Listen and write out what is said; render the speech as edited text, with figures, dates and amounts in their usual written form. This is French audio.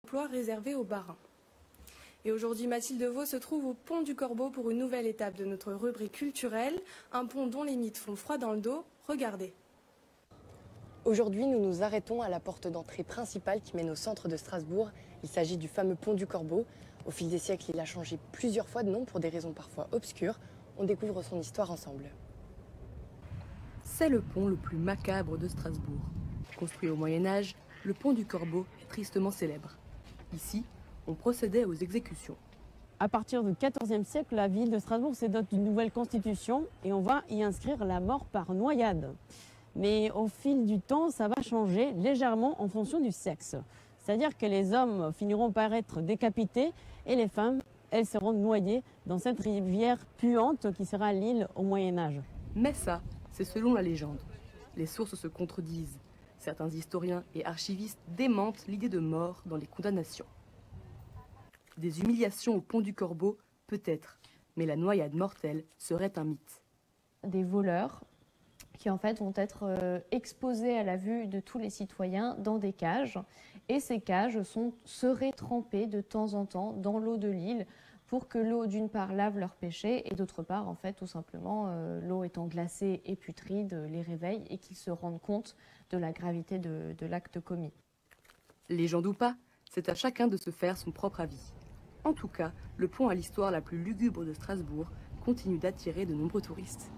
emploi réservé aux Barins. Et aujourd'hui, Mathilde Vaux se trouve au pont du Corbeau pour une nouvelle étape de notre rubrique culturelle, un pont dont les mythes font froid dans le dos. Regardez. Aujourd'hui, nous nous arrêtons à la porte d'entrée principale qui mène au centre de Strasbourg. Il s'agit du fameux pont du Corbeau. Au fil des siècles, il a changé plusieurs fois de nom pour des raisons parfois obscures. On découvre son histoire ensemble. C'est le pont le plus macabre de Strasbourg. Construit au Moyen-Âge, le pont du Corbeau est tristement célèbre. Ici, on procédait aux exécutions. À partir du XIVe siècle, la ville de Strasbourg se dote d'une nouvelle constitution et on va y inscrire la mort par noyade. Mais au fil du temps, ça va changer légèrement en fonction du sexe. C'est-à-dire que les hommes finiront par être décapités et les femmes, elles seront noyées dans cette rivière puante qui sera l'Ill au Moyen-Âge. Mais ça, c'est selon la légende. Les sources se contredisent. Certains historiens et archivistes démentent l'idée de mort dans les condamnations. Des humiliations au pont du Corbeau, peut-être, mais la noyade mortelle serait un mythe. Des voleurs qui en fait vont être exposés à la vue de tous les citoyens dans des cages. Et ces cages seraient trempées de temps en temps dans l'eau de l'île pour que l'eau d'une part lave leurs péchés et d'autre part en fait tout simplement l'eau étant glacée et putride les réveille et qu'ils se rendent compte de la gravité de l'acte commis. Légende ou pas, c'est à chacun de se faire son propre avis. En tout cas, le pont à l'histoire la plus lugubre de Strasbourg continue d'attirer de nombreux touristes.